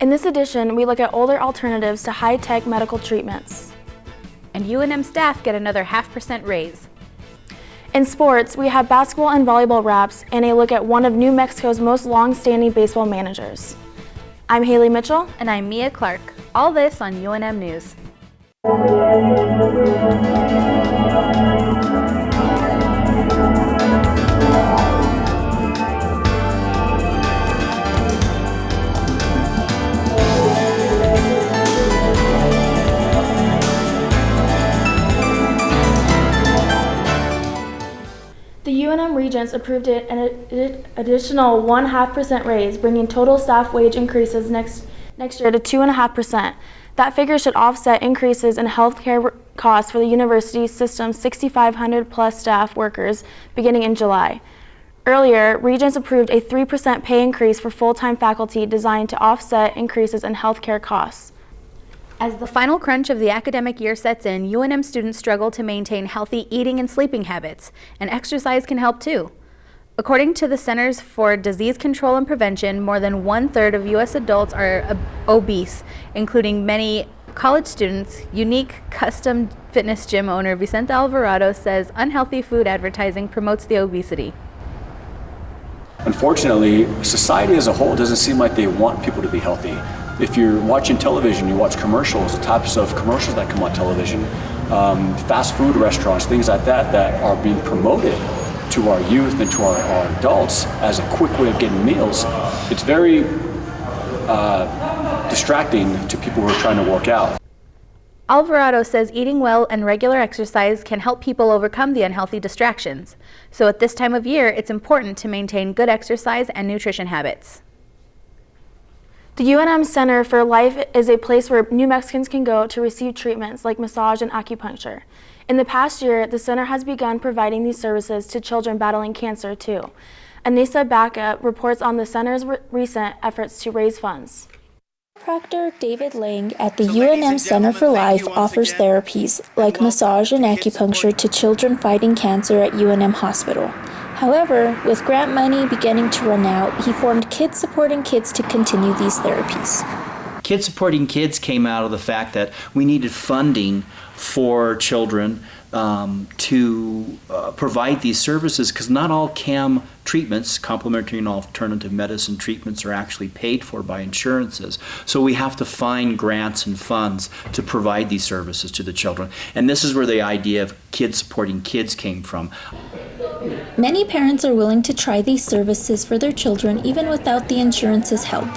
In this edition, we look at older alternatives to high-tech medical treatments. And UNM staff get another 0.5% raise. In sports, we have basketball and volleyball wraps and a look at one of New Mexico's most long-standing baseball managers. I'm Haley Mitchell. And I'm Mia Clark. All this on UNM News. The UNM Regents approved an additional 0.5% raise, bringing total staff wage increases next year to 2.5%. That figure should offset increases in healthcare costs for the university system's 6,500 plus staff workers beginning in July. Earlier, Regents approved a 3% pay increase for full-time faculty designed to offset increases in healthcare costs. As the final crunch of the academic year sets in, UNM students struggle to maintain healthy eating and sleeping habits, and exercise can help too. According to the Centers for Disease Control and Prevention, more than 1/3 of U.S. adults are obese, including many college students. Unique custom fitness gym owner Vicente Alvarado says unhealthy food advertising promotes the obesity. Unfortunately, society as a whole doesn't seem like they want people to be healthy. If you're watching television, you watch commercials, the types of commercials that come on television, fast food restaurants, things like that, that are being promoted to our youth and to our adults as a quick way of getting meals. It's very distracting to people who are trying to work out. Alvarado says eating well and regular exercise can help people overcome the unhealthy distractions. So at this time of year, it's important to maintain good exercise and nutrition habits. The UNM Center for Life is a place where New Mexicans can go to receive treatments like massage and acupuncture. In the past year, the center has begun providing these services to children battling cancer too. Anissa Baca reports on the center's recent efforts to raise funds. Proctor David Lang at the UNM Center for Life offers therapies like massage and acupuncture to children fighting cancer at UNM Hospital. However, with grant money beginning to run out, he formed Kids Supporting Kids to continue these therapies. Kids Supporting Kids came out of the fact that we needed funding for children to provide these services, because not all CAM treatments, complementary and alternative medicine treatments, are actually paid for by insurances. So we have to find grants and funds to provide these services to the children. And this is where the idea of Kids Supporting Kids came from. Many parents are willing to try these services for their children even without the insurance's help.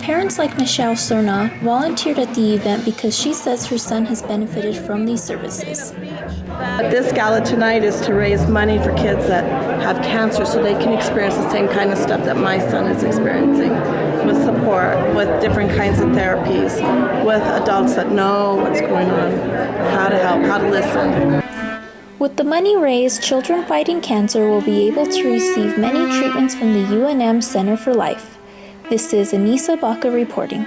Parents like Michelle Cerna volunteered at the event because she says her son has benefited from these services. This gala tonight is to raise money for kids that have cancer so they can experience the same kind of stuff that my son is experiencing, with support, with different kinds of therapies, with adults that know what's going on, how to help, how to listen. With the money raised, children fighting cancer will be able to receive many treatments from the UNM Center for Life. This is Anissa Baca reporting.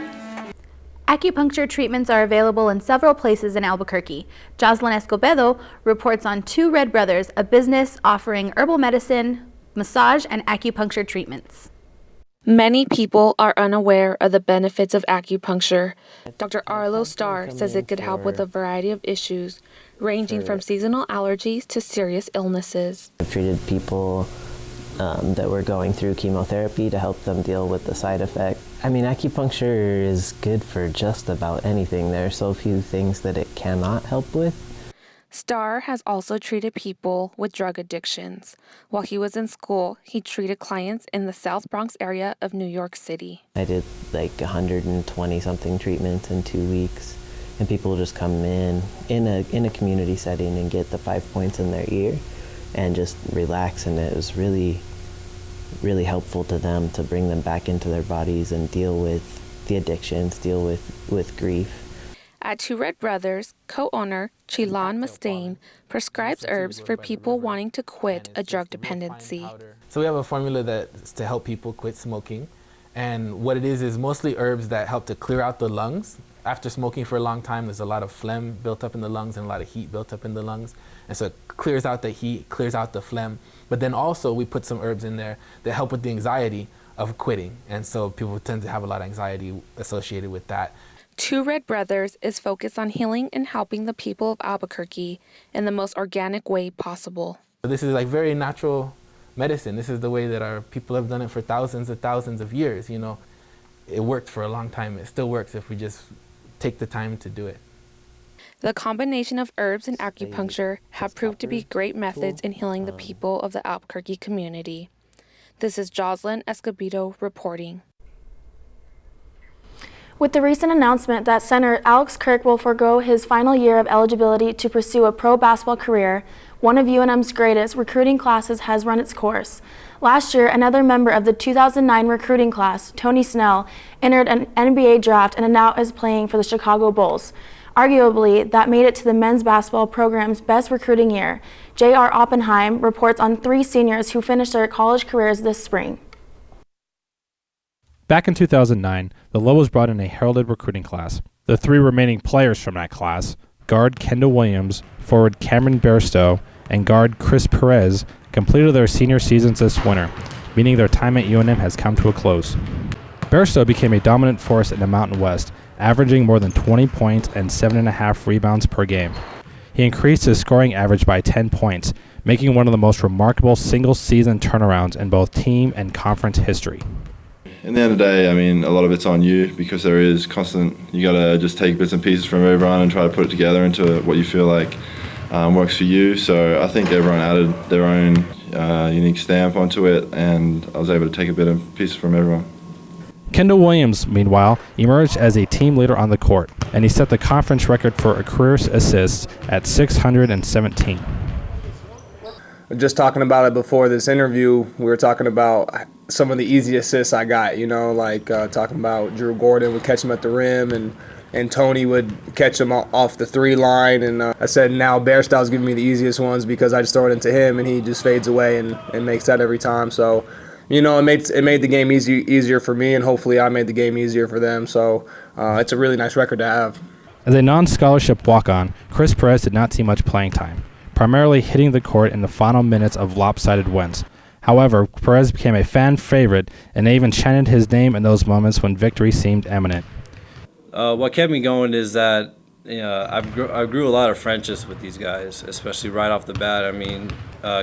Acupuncture treatments are available in several places in Albuquerque. Jozelyn Escobedo reports on Two Red Brothers, a business offering herbal medicine, massage, and acupuncture treatments. Many people are unaware of the benefits of acupuncture. Dr. Arlo Starr says it could help with a variety of issues, ranging from seasonal allergies to serious illnesses. I've treated people that were going through chemotherapy to help them deal with the side effect. I mean, acupuncture is good for just about anything. There are so few things that it cannot help with. Starr has also treated people with drug addictions. While he was in school, he treated clients in the South Bronx area of New York City. I did like 120-something treatments in 2 weeks, and people just come in a community setting and get the 5 points in their ear and just relax, and it was really helpful to them to bring them back into their bodies and deal with the addictions, deal with grief. At Two Red Brothers, co-owner Chilan Mustaine prescribes herbs for people wanting to quit a drug dependency. So we have a formula that's to help people quit smoking. And what it is mostly herbs that help to clear out the lungs. After smoking for a long time, there's a lot of phlegm built up in the lungs and a lot of heat built up in the lungs. And so it clears out the heat, clears out the phlegm. But then also we put some herbs in there that help with the anxiety. of quitting. And so people tend to have a lot of anxiety associated with that. Two Red Brothers is focused on healing and helping the people of Albuquerque in the most organic way possible. This is like very natural medicine. This is the way that our people have done it for thousands of years. You know, it worked for a long time. It still works if we just take the time to do it. The combination of herbs and acupuncture have proved to be great methods in healing the people of the Albuquerque community. This is Jozelyn Escobedo reporting. With the recent announcement that center Alex Kirk will forego his final year of eligibility to pursue a pro basketball career, one of UNM's greatest recruiting classes has run its course. Last year, another member of the 2009 recruiting class, Tony Snell, entered an NBA draft and now is playing for the Chicago Bulls. Arguably, that made it to the men's basketball program's best recruiting year. J.R. Oppenheim reports on 3 seniors who finished their college careers this spring. Back in 2009, the Lobos brought in a heralded recruiting class. The 3 remaining players from that class, guard Kendall Williams, forward Cameron Bairstow, and guard Chris Perez, completed their senior seasons this winter, meaning their time at UNM has come to a close. Bairstow became a dominant force in the Mountain West, averaging more than 20 points and 7.5 rebounds per game. He increased his scoring average by 10 points, making one of the most remarkable single-season turnarounds in both team and conference history. In the end of the day, I mean, a lot of it's on you because there is constant, you got to just take bits and pieces from everyone and try to put it together into what you feel like works for you. So I think everyone added their own unique stamp onto it, and I was able to take a bit of pieces from everyone. Kendall Williams, meanwhile, emerged as a team leader on the court, and he set the conference record for career assists at 617. Just talking about it before this interview, we were talking about some of the easy assists I got, you know, like talking about Drew Gordon would catch him at the rim and Tony would catch him off the 3 line. And I said now Bairstow's giving me the easiest ones because I just throw it into him and he just fades away and makes that every time. So, you know, it made the game easier for me, and hopefully I made the game easier for them. So it's a really nice record to have. As a non-scholarship walk-on, Chris Perez did not see much playing time, primarily hitting the court in the final minutes of lopsided wins. However, Perez became a fan favorite, and they even chanted his name in those moments when victory seemed imminent. What kept me going is that I grew a lot of friendships with these guys, especially right off the bat. I mean,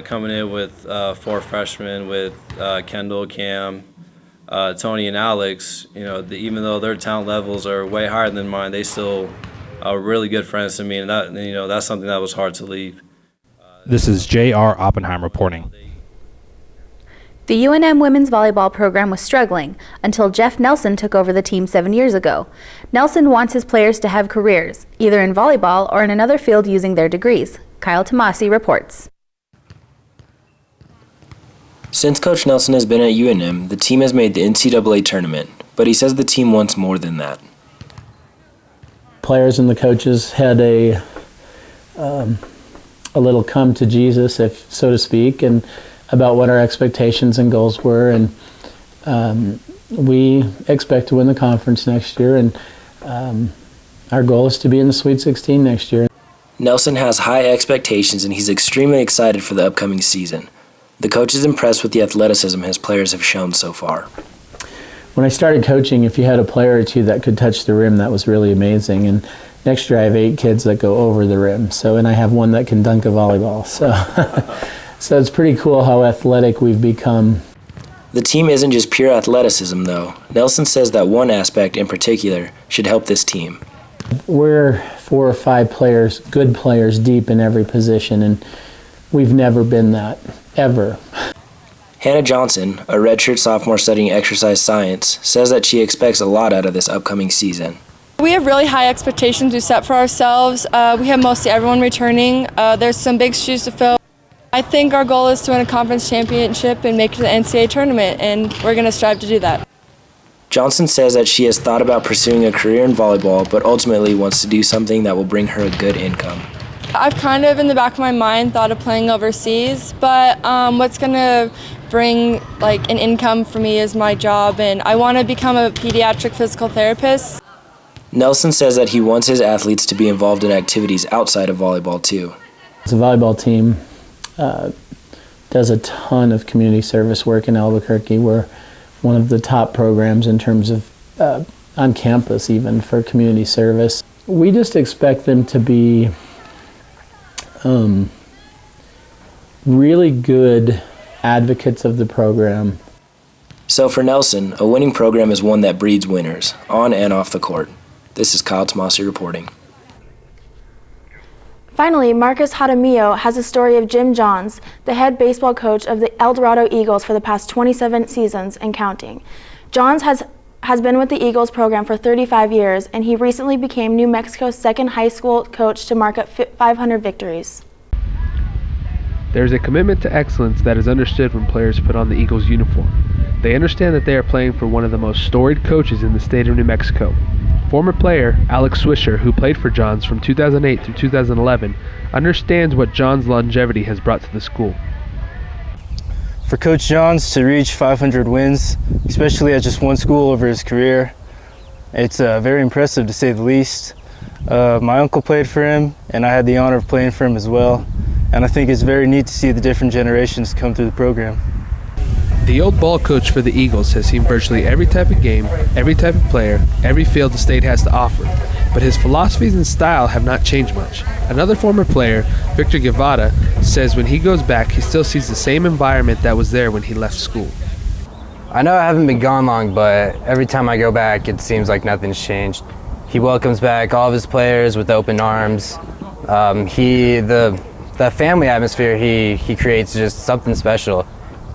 coming in with 4 freshmen with Kendall, Cam, Tony, and Alex. You know, even though their talent levels are way higher than mine, they still are really good friends to me, and that's something that was hard to leave. This is J.R. Oppenheim reporting. The UNM women's volleyball program was struggling until Jeff Nelson took over the team 7 years ago. Nelson wants his players to have careers, either in volleyball or in another field using their degrees. Kyle Tomasi reports. Since Coach Nelson has been at UNM, the team has made the NCAA tournament, but he says the team wants more than that. Players and the coaches had a little come to Jesus, if so to speak, and about what our expectations and goals were, and we expect to win the conference next year, and our goal is to be in the Sweet 16 next year. Nelson has high expectations, and he's extremely excited for the upcoming season. The coach is impressed with the athleticism his players have shown so far. When I started coaching, if you had a player or 2 that could touch the rim, that was really amazing. And next year I have 8 kids that go over the rim, and I have 1 that can dunk a volleyball. So it's pretty cool how athletic we've become. The team isn't just pure athleticism, though. Nelson says that one aspect in particular should help this team. We're 4 or 5 players, good players, deep in every position, and we've never been that, ever. Hannah Johnson, a redshirt sophomore studying exercise science, says that she expects a lot out of this upcoming season. We have really high expectations we set for ourselves. We have mostly everyone returning. There's some big shoes to fill. I think our goal is to win a conference championship and make it to the NCAA tournament, and we're going to strive to do that. Johnson says that she has thought about pursuing a career in volleyball, but ultimately wants to do something that will bring her a good income. I've kind of, in the back of my mind, thought of playing overseas, but what's going to bring an income for me is my job, and I want to become a pediatric physical therapist. Nelson says that he wants his athletes to be involved in activities outside of volleyball, too. The volleyball team does a ton of community service work in Albuquerque. We're one of the top programs in terms of on campus even for community service. We just expect them to be really good advocates of the program. So for Nelson, a winning program is one that breeds winners, on and off the court. This is Kyle Tomasi reporting. Finally, Marcus Jaramillo has a story of Jim Johns, the head baseball coach of the Eldorado Eagles for the past 27 seasons and counting. Johns has been with the Eagles program for 35 years, and he recently became New Mexico's second high school coach to mark up 500 victories. There is a commitment to excellence that is understood when players put on the Eagles uniform. They understand that they are playing for one of the most storied coaches in the state of New Mexico. Former player Alex Swisher, who played for Johns from 2008 through 2011, understands what Johns' longevity has brought to the school. For Coach Johns to reach 500 wins, especially at just one school over his career, it's very impressive to say the least. My uncle played for him, and I had the honor of playing for him as well. And I think it's very neat to see the different generations come through the program. The old ball coach for the Eagles has seen virtually every type of game, every type of player, every field the state has to offer, but his philosophies and style have not changed much. Another former player, Victor Guevara, says when he goes back, he still sees the same environment that was there when he left school. I know I haven't been gone long, but every time I go back, it seems like nothing's changed. He welcomes back all of his players with open arms. The family atmosphere he creates is just something special.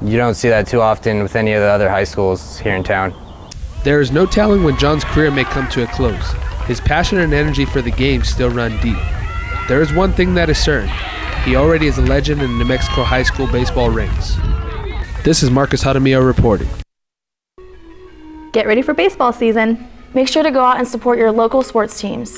You don't see that too often with any of the other high schools here in town. There is no telling when John's career may come to a close. His passion and energy for the game still run deep. There is one thing that is certain. He already is a legend in New Mexico high school baseball ranks. This is Marcus Jaramillo reporting. Get ready for baseball season. Make sure to go out and support your local sports teams.